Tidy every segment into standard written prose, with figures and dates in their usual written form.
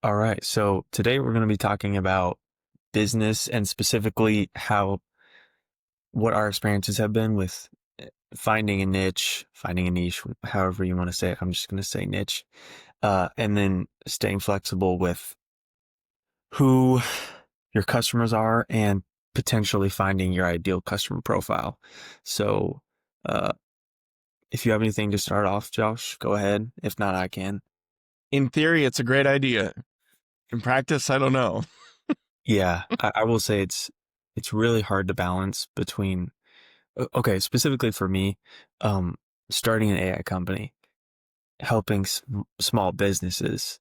All right. So today we're going to be talking about business and specifically what our experiences have been with finding a niche, finding a niche, however you want to say it. I'm just going to say niche. And then staying flexible with who your customers are and potentially finding your ideal customer profile. So, uh, if you have anything to start off, Josh, go ahead. If not, I can. In theory, it's a great idea. In practice, I don't know. Yeah, I will say it's really hard to balance between okay, specifically for me, um, starting an AI company, helping small businesses,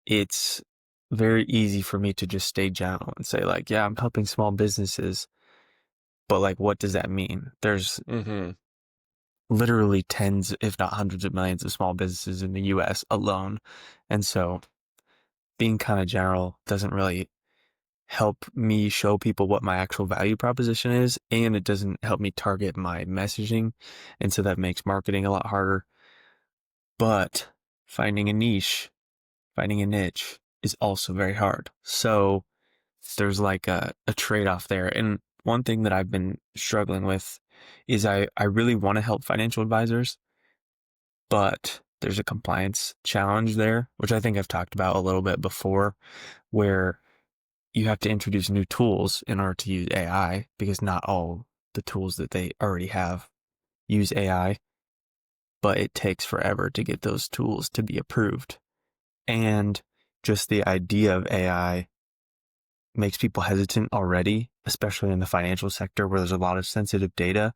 it's very easy for me to just stay general and say like, yeah, I'm helping small businesses, but like, what does that mean? There's Mm-hmm. literally tens, if not hundreds of millions of small businesses in the US alone. And so being kind of general doesn't really help me show people what my actual value proposition is, and it doesn't help me target my messaging. And so that makes marketing a lot harder. But finding a niche, finding a niche is also very hard. So there's like a trade-off there. And one thing that I've been struggling with is I really want to help financial advisors, but there's a compliance challenge there, which I think I've talked about a little bit before, where you have to introduce new tools in order to use AI because not all the tools that they already have use AI, but it takes forever to get those tools to be approved. And just the idea of AI makes people hesitant already, especially in the financial sector where there's a lot of sensitive data.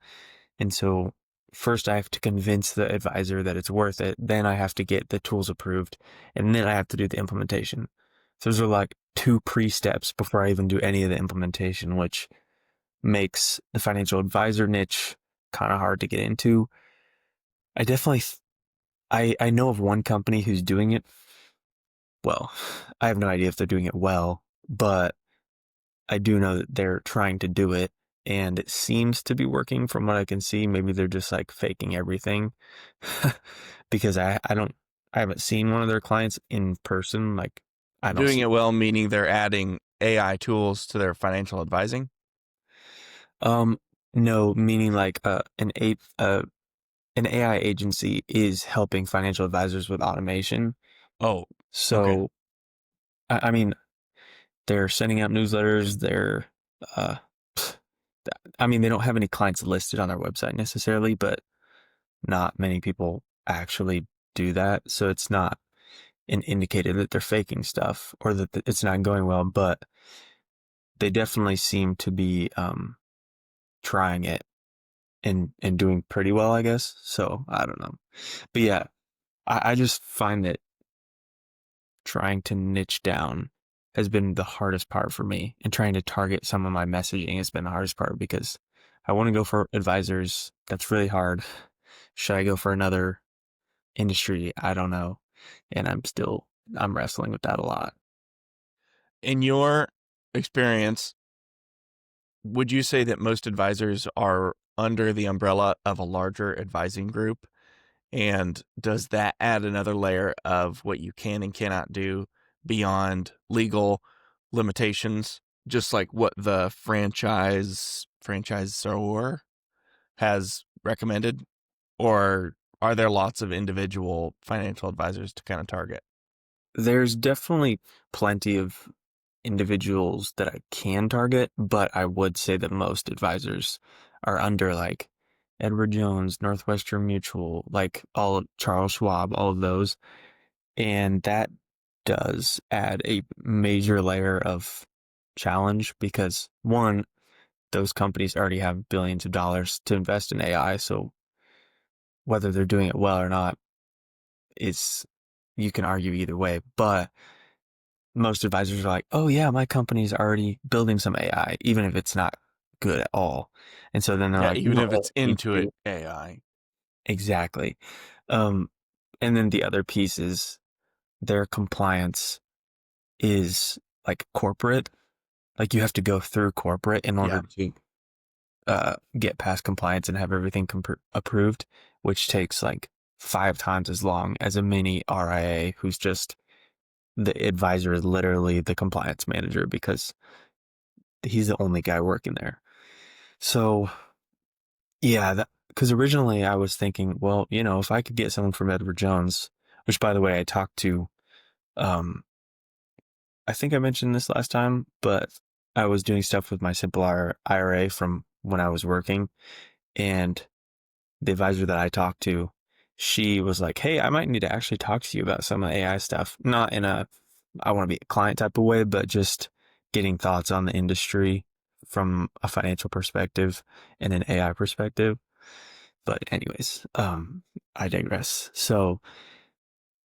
And so first I have to convince the advisor that it's worth it. Then I have to get the tools approved and then I have to do the implementation. So those are like two pre-steps before I even do any of the implementation, which makes the financial advisor niche kind of hard to get into. I definitely, I know of one company who's doing it well. I have no idea if they're doing it well, but I do know that they're trying to do it and it seems to be working from what I can see. Maybe they're just like faking everything because I haven't seen one of their clients in person. Like I don't Doing see, it well, meaning they're adding AI tools to their financial advising. um, no, meaning like, an AI agency is helping financial advisors with automation. Oh, okay. So, I mean, they're sending out newsletters. Uh, I mean, they don't have any clients listed on their website necessarily, but not many people actually do that. So it's not an indicator that they're faking stuff or that it's not going well, but they definitely seem to be, trying it and doing pretty well, I guess. So I don't know. But yeah, I just find that trying to niche down has been the hardest part for me, and trying to target some of my messaging has been the hardest part because I want to go for advisors. That's really hard. Should I go for another industry? I don't know. And I'm wrestling with that a lot. In your experience, would you say that most advisors are under the umbrella of a larger advising group? And does that add another layer of what you can and cannot do beyond legal limitations, just like what the franchisor has recommended? Or are there lots of individual financial advisors to kind of target? There's definitely plenty of individuals that I can target, but I would say that most advisors are under like Edward Jones, Northwestern Mutual, like all of Charles Schwab, all of those. And that does add a major layer of challenge because one, those companies already have billions of dollars to invest in AI. So whether they're doing it well or not is, you can argue either way. But most advisors are like, oh yeah, my company's already building some AI, even if it's not good at all. And so then they're Yeah, like, you even know if what? it's I need into to it do AI. exactly. Um, and then the other piece is their compliance is like corporate. Like you have to go through corporate in Yeah. order to get past compliance and have everything approved, which takes like 5 times as long as a mini RIA who's just the advisor is literally the compliance manager because he's the only guy working there. So yeah, because originally I was thinking, well, if I could get someone from Edward Jones, which by the way, I talked to, um, I think I mentioned this last time, but I was doing stuff with my Simple IRA from when I was working, and the advisor that I talked to, she was like, "Hey, I might need to actually talk to you about some of the AI stuff. Not in a I want to be a client type of way, but just getting thoughts on the industry from a financial perspective and an AI perspective." But anyways, I digress. So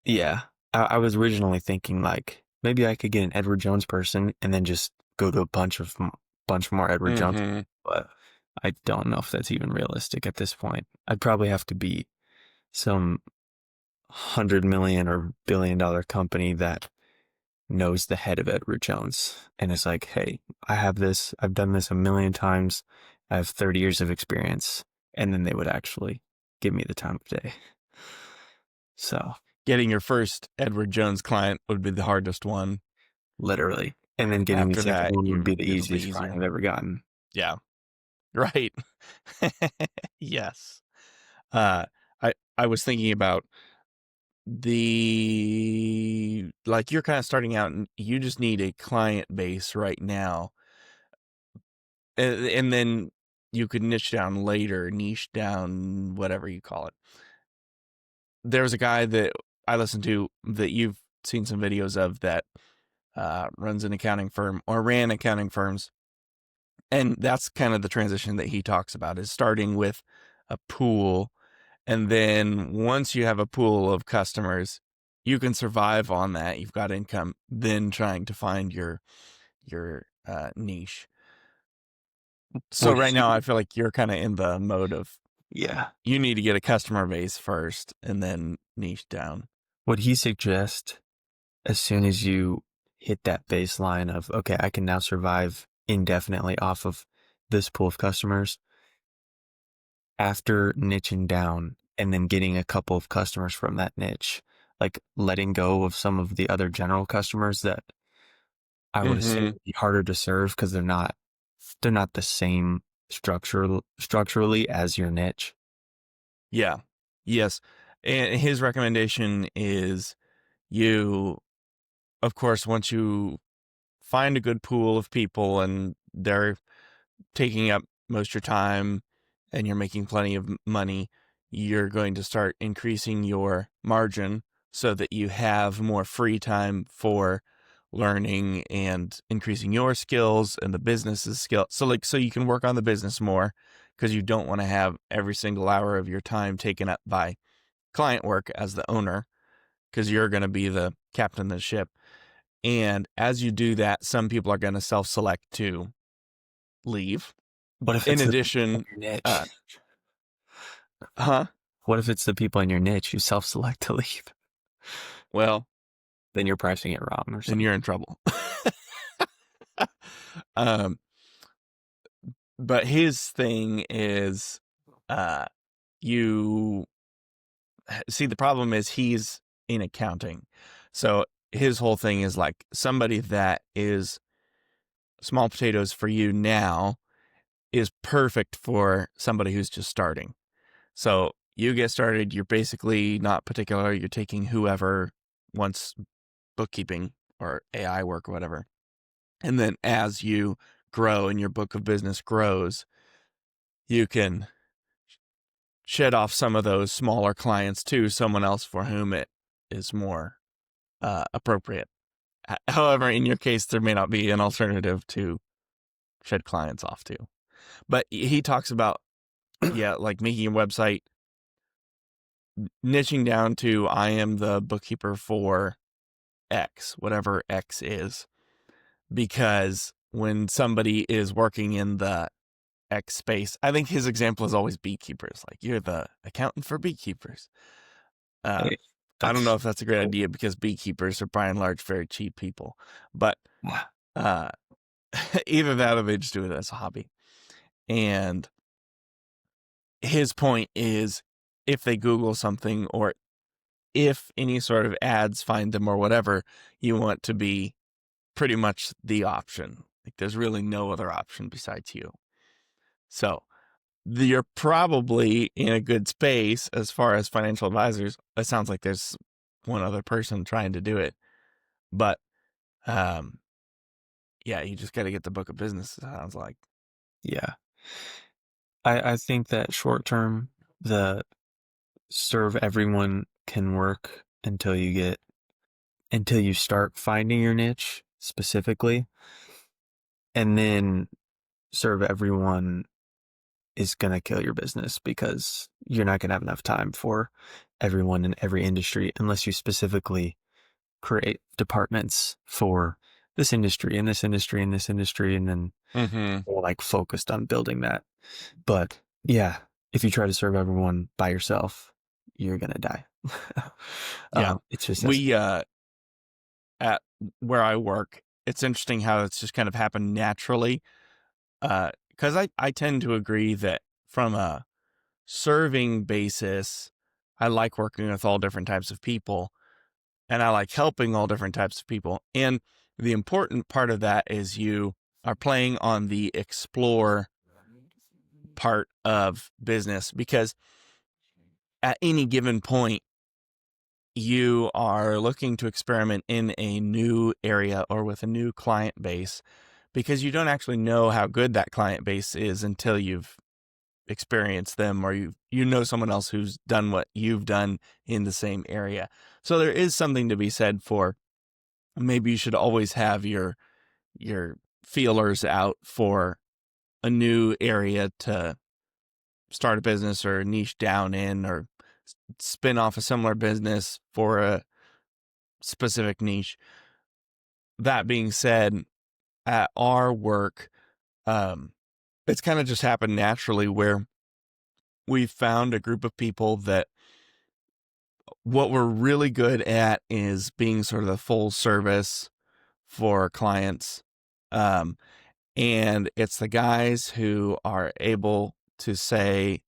yeah, I was originally thinking like maybe I could get an Edward Jones person and then just go to a bunch more Edward Jones, Mm-hmm. but I don't know if that's even realistic at this point. I'd probably have to be some 100 million or billion-dollar company that knows the head of Edward Jones and it's like, hey, I have this, I've done this a million times, I have 30 years of experience, and then they would actually give me the time of day. So Getting your first Edward Jones client would be the hardest one. literally, and then getting the After second that, one would be the it'll be easiest client easier. I've ever gotten. Yeah. Right. Yes. Uh, I was thinking about like you're kind of starting out and you just need a client base right now. And then you could niche down, whatever you call it. There was a guy that I listened to that you've seen some videos of that runs an accounting firm or ran accounting firms. And that's kind of the transition that he talks about is starting with a pool. And then once you have a pool of customers, you can survive on that. You've got income, then trying to find your niche. So Would right now, he? I feel like you're kind of in the mode of Yeah. you need to get a customer base first and then niche down. Would he suggest as soon as you hit that baseline of, okay, I can now survive indefinitely off of this pool of customers, after niching down and then getting a couple of customers from that niche, like letting go of some of the other general customers that I would assume Mm-hmm. would be harder to serve because they're not the same structurally as your niche. Yeah. Yes. And his recommendation is you, of course, once you find a good pool of people and they're taking up most of your time and you're making plenty of money, you're going to start increasing your margin so that you have more free time for learning and increasing your skills and the business's skill. So you can work on the business more because you don't want to have every single hour of your time taken up by client work as the owner because you're going to be the captain of the ship. And as you do that, some people are going to self-select to leave. What if In it's the people in addition, your niche? uh, huh? What if it's the people in your niche who self-select to leave? Well, Then you're pricing it wrong or then something. you're in trouble. um, but his thing is, uh, you see, the problem is he's in accounting. So his whole thing is like somebody that is small potatoes for you now is perfect for somebody who's just starting. So you get started, you're basically not particular. You're taking whoever wants bookkeeping or AI work or whatever. And then as you grow and your book of business grows, you can shed off some of those smaller clients to someone else for whom it is more appropriate. However, in your case, there may not be an alternative to shed clients off to. But he talks about, yeah, like making a website, niching down to I am the bookkeeper for X, whatever X is. Because when somebody is working in the X space, I think his example is always beekeepers. Like you're the accountant for beekeepers. Uh, Hey, I don't know that's if that's a great idea because beekeepers are by and large very cheap people, but uh, either that or they just do it as a hobby. And his point is if they Google something or if any sort of ads find them or whatever, you want to be pretty much the option. Like there's really no other option besides you. So you're probably in a good space as far as financial advisors. It sounds like there's one other person trying to do it, but um, yeah, you just got to get the book of business. It sounds like. Yeah. I think that short term, the serve everyone can work until you start finding your niche specifically, and then serve everyone is going to kill your business because you're not going to have enough time for everyone in every industry unless you specifically create departments for this industry and this industry and this industry, and then Mm-hmm. like focused on building that. But yeah, if you try to serve everyone by yourself, you're going to die. Yeah, It's just as, we at where I work, it's interesting how it's just kind of happened naturally. Because I tend to agree that from a serving basis, I like working with all different types of people, and I like helping all different types of people. And the important part of that is you are playing on the explore part of business, because at any given point, you are looking to experiment in a new area or with a new client base, because you don't actually know how good that client base is until you've experienced them, or you know someone else who's done what you've done in the same area. So there is something to be said for maybe you should always have your feelers out for a new area to start a business or niche down in, or spin off a similar business for a specific niche. That being said, at our work, it's kind of just happened naturally where we found a group of people that what we're really good at is being sort of the full service for clients. Um, and it's the guys who are able to say,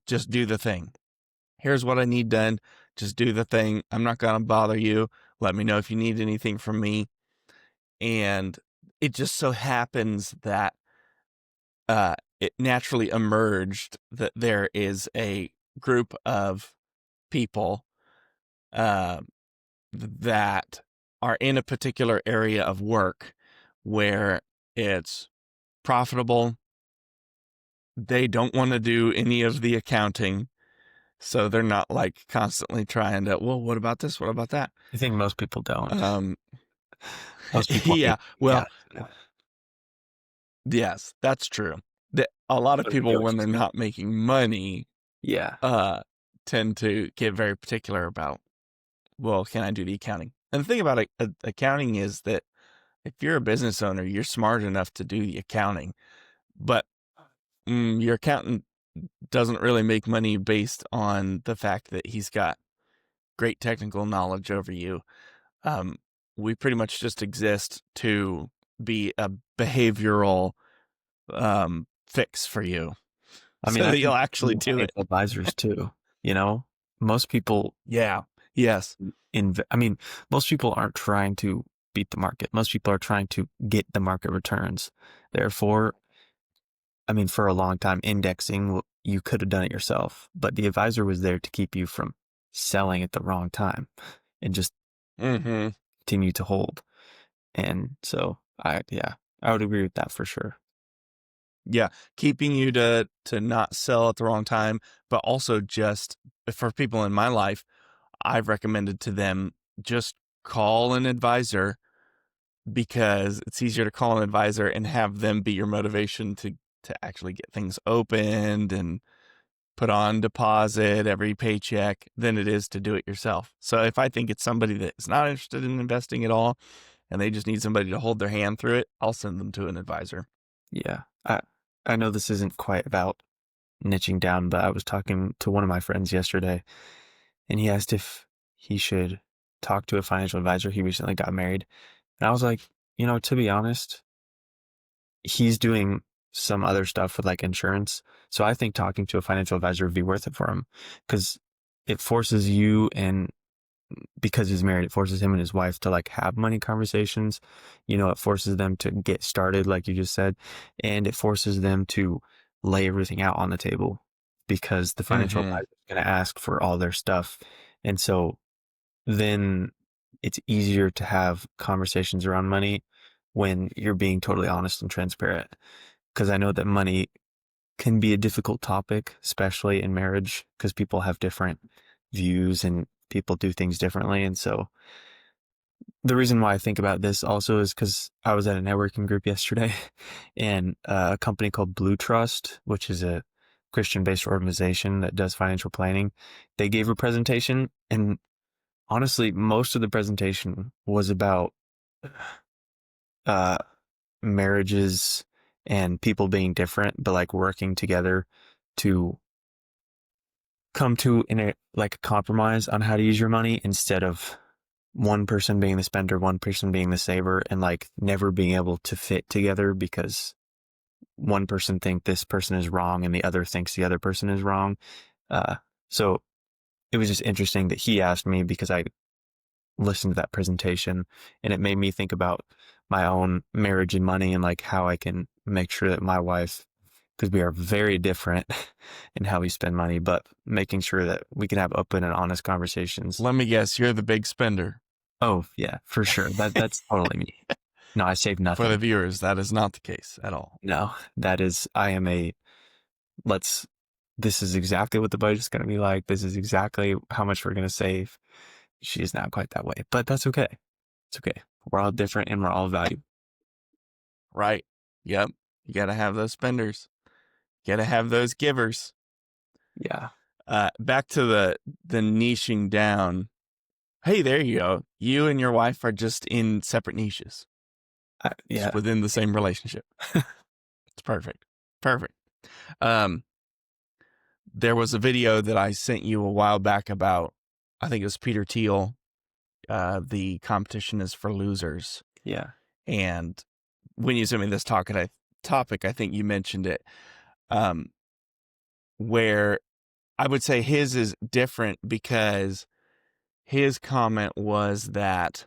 just do the thing. Here's what I need done. Just do the thing. I'm not going to bother you. Let me know if you need anything from me. And it just so happens that it naturally emerged that there is a group of people uh, that are in a particular area of work where it's profitable. They don't want to do any of the accounting. So they're not like constantly trying to, well, what about this? What about that? I think most people don't. Um, Most people hate yeah, yeah. well, yes, that's true. A lot of But it people, goes when they're to, not making money, yeah. uh, tend to get very particular about, well, can I do the accounting? And the thing about accounting is that if you're a business owner, you're smart enough to do the accounting, but your accountant doesn't really make money based on the fact that he's got great technical knowledge over you. Um, we pretty much just exist to be a behavioral fix for you I mean, so I that you'll think actually do it. financial advisors too, you know, most people Yeah. Yes. I mean, most people aren't trying to beat the market. Most people are trying to get the market returns. Therefore, I mean, for a long time, indexing, you could have done it yourself, but the advisor was there to keep you from selling at the wrong time and just Mm-hmm. continue to hold. And so yeah, I would agree with that for sure. Yeah. Keeping you to not sell at the wrong time, but also just for people in my life, I've recommended to them just call an advisor, because it's easier to call an advisor and have them be your motivation to actually get things opened and put on deposit every paycheck than it is to do it yourself. So if I think it's somebody that is not interested in investing at all and they just need somebody to hold their hand through it, I'll send them to an advisor. Yeah. I know this isn't quite about niching down, but I was talking to one of my friends yesterday and he asked if he should talk to a financial advisor. He recently got married. And I was like, to be honest, he's doing some other stuff with like insurance. So I think talking to a financial advisor would be worth it for him because it forces you, and because he's married, it forces him and his wife to like have money conversations. It forces them to get started, like you just said, and it forces them to lay everything out on the table because the financial Mm-hmm. advisor is going to ask for all their stuff. And so then it's easier to have conversations around money when you're being totally honest and transparent. Because I know that money can be a difficult topic, especially in marriage, because people have different views and people do things differently. And so the reason why I think about this also is because I was at a networking group yesterday and a company called Blue Trust, which is a Christian based organization that does financial planning, they gave a presentation. And honestly, most of the presentation was about uh, marriages and people being different, but like working together to come to like a compromise on how to use your money instead of one person being the spender, one person being the saver, and like never being able to fit together because one person think this person is wrong and the other thinks the other person is wrong. So it was just interesting that he asked me because I listened to that presentation and it made me think about my own marriage and money and like how I can make sure that my wife, because we are very different in how we spend money, but making sure that we can have open and honest conversations. Let me guess, you're the big spender. Oh yeah, for sure. That's totally me. No, I save For the nothing. viewers, that is not the case at all. No, I am let's, this is exactly what the budget's going to be like. This is exactly how much we're going to save. She's not quite that way, but that's okay. It's okay. We're all different and we're all valuable. Right. Yep. You got to have those spenders. You got to have those givers. Yeah. Back to the niching down. Hey, there you go. You and your wife are just in separate niches, just Yeah. within the same relationship. It's perfect. Perfect. Um, there was a video that I sent you a while back about, I think it was Peter Thiel. The competition is for losers. Yeah. And when you sent me this topic, I think you mentioned it, where I would say his is different because his comment was that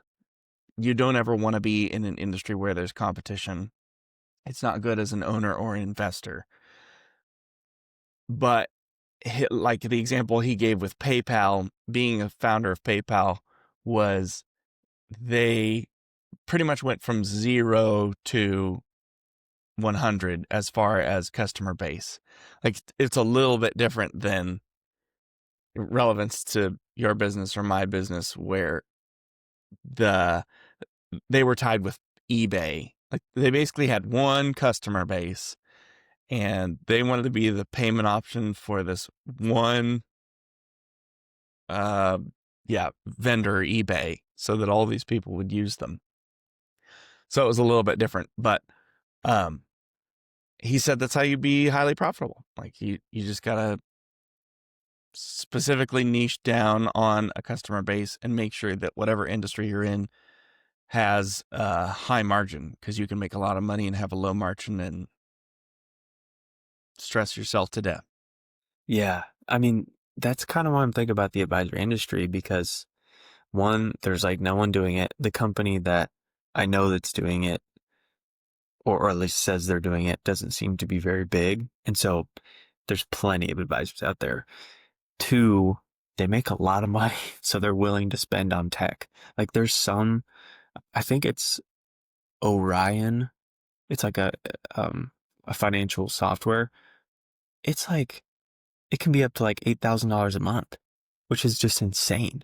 you don't ever want to be in an industry where there's competition. It's not good as an owner or an investor. But like the example he gave with PayPal, being a founder of PayPal, was they pretty much went from 0 to 100 as far as customer base. Like it's a little bit different than relevance to your business or my business, where they were tied with eBay. Like they basically had one customer base and they wanted to be the payment option for this one uh vendor, eBay, so that all these people would use them. So it was a little bit different, but um he said that's how you be highly profitable. Like you just gotta specifically niche down on a customer base and make sure that whatever industry you're in has a high margin, because you can make a lot of money and have a low margin and stress yourself to death. Yeah. I mean, that's kind of why I'm thinking about the advisory industry because one, there's like no one doing it. The company that I know that's doing it, or at least says they're doing it, doesn't seem to be very big. And so there's plenty of advisors out there. Two, they make a lot of money, so they're willing to spend on tech. Like there's some, I think it's Orion. It's like a financial software. It's like it can be up to like $8,000 a month, which is just insane.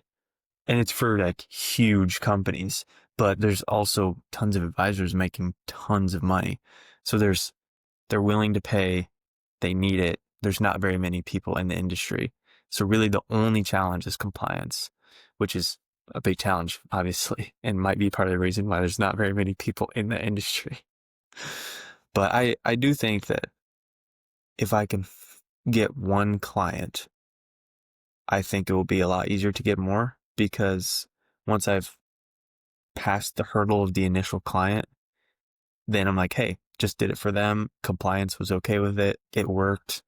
And it's for like huge companies, but there's also tons of advisors making tons of money. So they're willing to pay, they need it. There's not very many people in the industry. So really the only challenge is compliance, which is a big challenge, obviously, and might be part of the reason why there's not very many people in the industry. But I do think that if I can get one client, I think it will be a lot easier to get more because once I've passed the hurdle of the initial client, then I'm like, hey, just did it for them. Compliance was okay with it. It worked.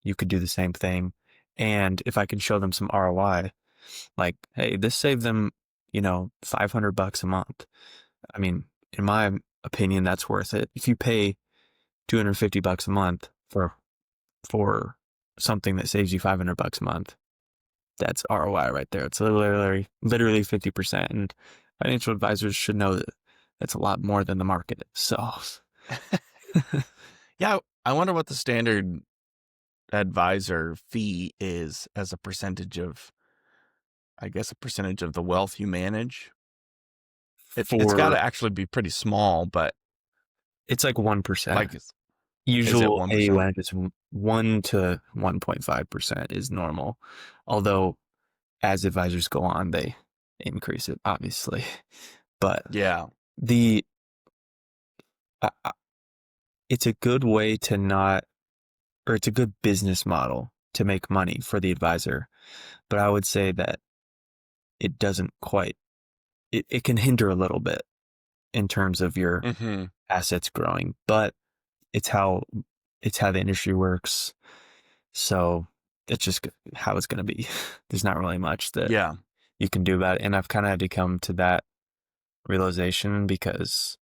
You could do the same thing. And if I can show them some ROI, like, hey, this saved them, $500 a month. I mean, in my opinion, that's worth it. If you pay $250 a month for something that saves you $500 a month, that's ROI right there. It's literally 50%. And financial advisors should know that that's a lot more than the market. So, Yeah, I wonder what the standard advisor fee is as a percentage of, I guess, a percentage of the wealth you manage. It's got for to actually be pretty small, but it's like 1%. like, is it Usual 1%? AUM is 1 to 1.5% is normal. Although as advisors go on, they increase it, obviously. But Yeah. the it's a good way to not, or it's a good business model to make money for the advisor. But I would say that it doesn't quite, it can hinder a little bit in terms of your Mm-hmm. assets growing, but it's how, it's how the industry works. So it's just how it's going to be. There's not really much that Yeah. you can do about it. And I've kind of had to come to that realization because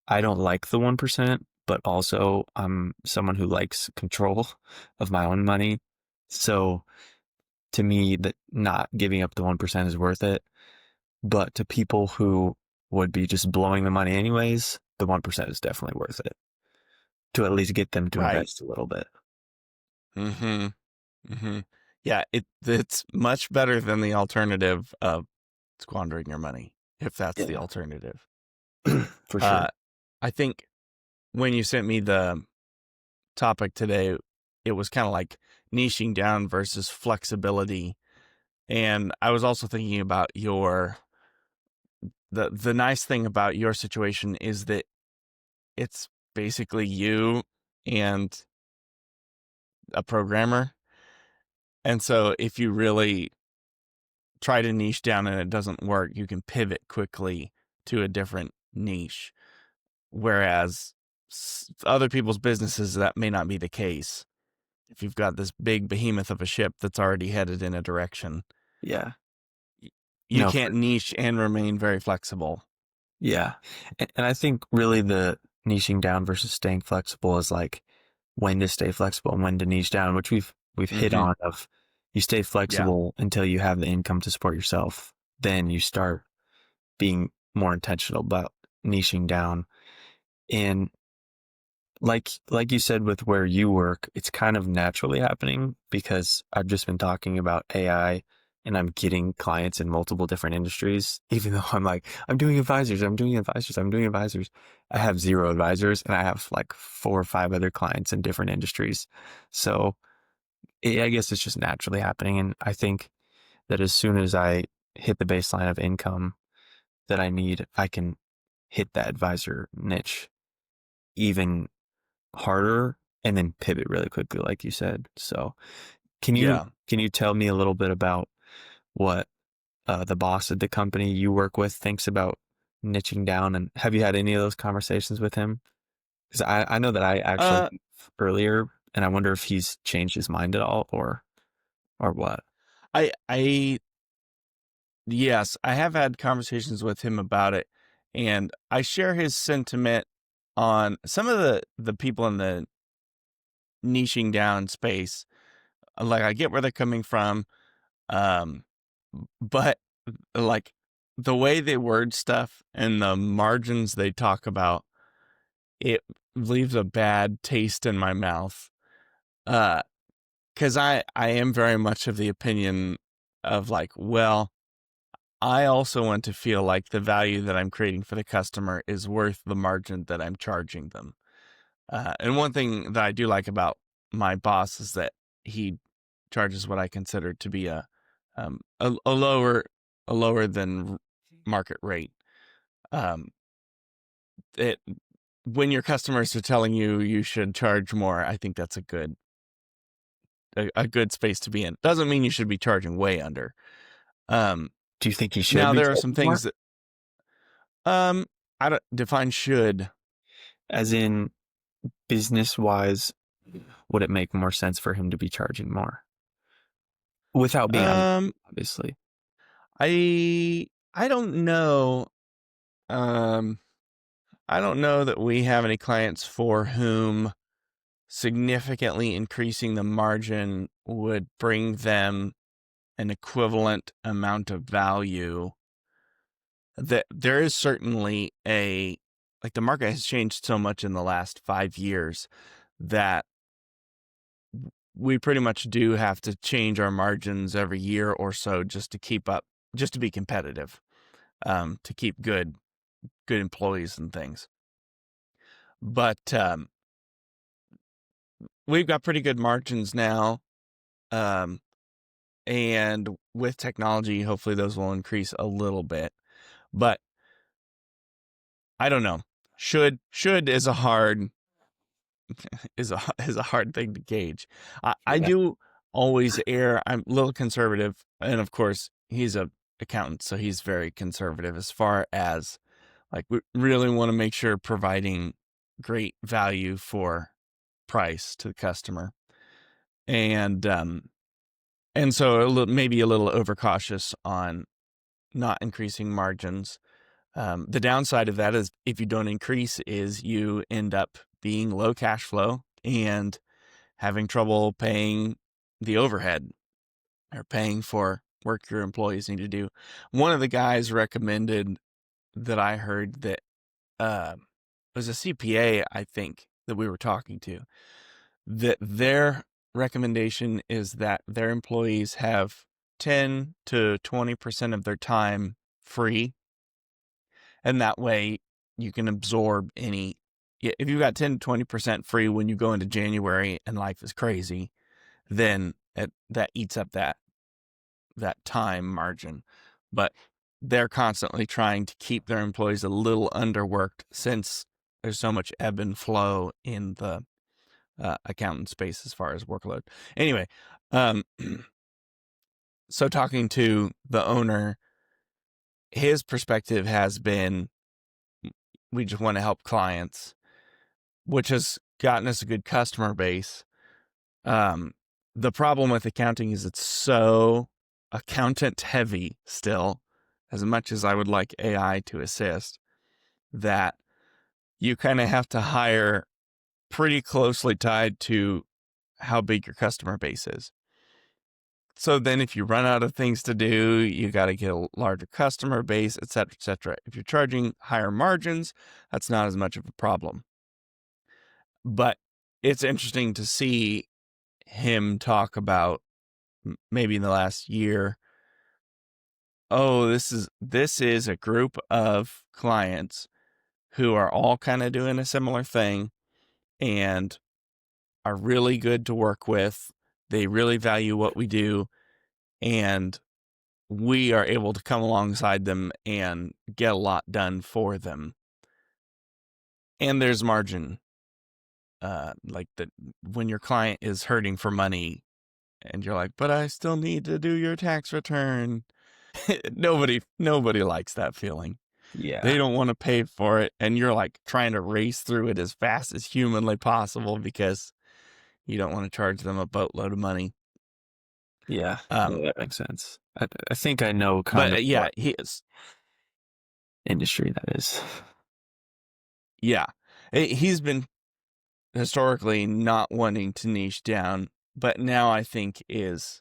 I don't like the 1%, but also I'm someone who likes control of my own money. So to me, that not giving up the 1% is worth it. But to people who would be just blowing the money anyways, the 1% is definitely worth it to at least get them to Right. invest a little bit. Mm-hmm. Mm-hmm. Yeah, it's much better than the alternative of squandering your money, if that's the Yeah, alternative. for sure. Uh, I think when you sent me the topic today, it was kind of like niching down versus flexibility. And I was also thinking about the nice thing about your situation is that it's basically you and a programmer. And so if you really try to niche down and it doesn't work, you can pivot quickly to a different niche. Whereas other people's businesses, that may not be the case. If you've got this big behemoth of a ship that's already headed in a direction, Yeah. you No, can't niche and remain very flexible. yeah. And I think really the niching down versus staying flexible is like when to stay flexible and when to niche down, which we've hit Mm-hmm. on of you stay Yeah. flexible until you have the income to support yourself. Then you start being more intentional about niching down. And like you said with where you work, it's kind of naturally happening because I've just been talking about AI and I'm getting clients in multiple different industries, even though I'm like, I'm doing advisors, I'm doing advisors, I'm doing advisors. I have zero advisors and I have like 4 or 5 other clients in different industries. So I guess it's just naturally happening. And I think that as soon as I hit the baseline of income that I need, I can hit that advisor niche even harder and then pivot really quickly, like you said. So can you Yeah. can you tell me a little bit about what the boss at the company you work with thinks about niching down, and have you had any of those conversations with him? Because I know that I actually Uh, earlier, and I wonder if he's changed his mind at all or what. I yes, I have had conversations with him about it, and I share his sentiment on some of the people in the niching down space. Like, I get where they're coming from, um, but like the way they word stuff and the margins they talk about, it leaves a bad taste in my mouth. Because I am very much of the opinion of like, well, I also want to feel like the value that I'm creating for the customer is worth the margin that I'm charging them. And one thing that I do like about my boss is that he charges what I consider to be a lower than market rate. Um, it when your customers are telling you you should charge more, I think that's a good space to be in. Doesn't mean you should be charging way under. Um, Do you think he should Now be there are some charging more? things that um I don't define should. As in business wise, would it make more sense for him to be charging more? without being on, Um, obviously. I don't know. Um, I don't know that we have any clients for whom significantly increasing the margin would bring them an equivalent amount of value. That there is certainly like the market has changed so much in the last 5 years that we pretty much do have to change our margins every year or so just to keep up, just to be competitive, to keep good employees and things. But we've got pretty good margins now, um, and with technology, hopefully those will increase a little bit. But I don't know. Should is a hard is a hard thing to gauge. I Yeah. do always err. I'm a little conservative, and of course he's a accountant, so he's very conservative as far as like we really want to make sure providing great value for price to the customer, and so maybe a little overcautious on not increasing margins. The downside of that is if you don't increase is you end up being low cash flow and having trouble paying the overhead or paying for work your employees need to do. One of the guys recommended that I heard that was a CPA, I think, that we were talking to, that their recommendation is that their employees have 10 to 20% of their time free. And that way you can absorb any. If you've got 10 to 20% free when you go into January and life is crazy, then that eats up that time margin. But they're constantly trying to keep their employees a little underworked since there's so much ebb and flow in the accountant space as far as workload. Anyway, um, so talking to the owner, his perspective has been we just want to help clients, which has gotten us a good customer base. Um, the problem with accounting is it's so accountant heavy still, as much as I would like AI to assist, that you kind of have to hire pretty closely tied to how big your customer base is. So then if you run out of things to do, you got to get a larger customer base, et cetera, et cetera. If you're charging higher margins, that's not as much of a problem. But it's interesting to see him talk about maybe in the last year, oh, this is a group of clients who are all kind of doing a similar thing and are really good to work with. They really value what we do, and we are able to come alongside them and get a lot done for them. And there's margin, like that when your client is hurting for money and you're like, but I still need to do your tax return. Nobody likes that feeling. They Yeah. don't want to pay for it, and you're like trying to race through it as fast as humanly possible because you don't want to charge them a boatload of money. Yeah. Um, No, that makes sense. I think I know kind but of yeah, what he is. industry that is. Yeah, he's been historically not wanting to niche down, but now I think it's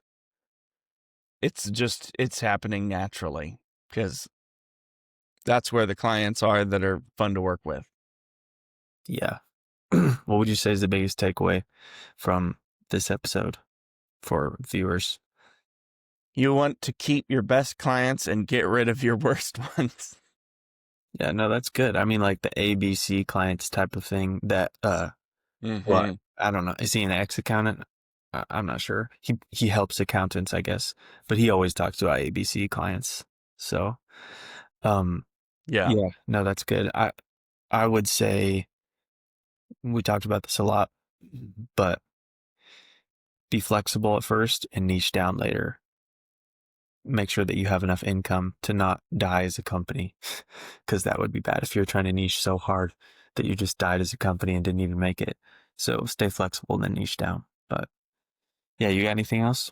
happening naturally because that's where the clients are that are fun to work with. Yeah. What would you say is the biggest takeaway from this episode for viewers? You want to keep your best clients and get rid of your worst ones. Yeah, no, that's good. I mean, like the ABC clients type of thing that, well, Mm-hmm. I don't know. Is he an ex-accountant? I'm not sure. He helps accountants, I guess, but he always talks about ABC clients. So, um, Yeah. yeah, no, that's good. I would say we talked about this a lot, but be flexible at first and niche down later. Make sure that you have enough income to not die as a company, because that would be bad if you're trying to niche so hard that you just died as a company and didn't even make it. So stay flexible and then niche down. But yeah, you got anything else?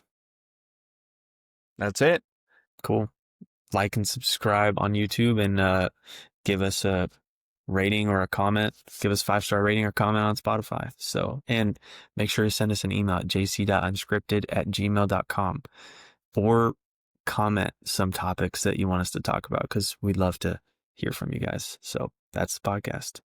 That's it. Cool. Like and subscribe on YouTube, and give us a rating or a comment. Give us 5-star rating or comment on Spotify. So, and make sure to send us an email at jc.unscripted@gmail.com, or comment some topics that you want us to talk about, because we'd love to hear from you guys. So that's the podcast.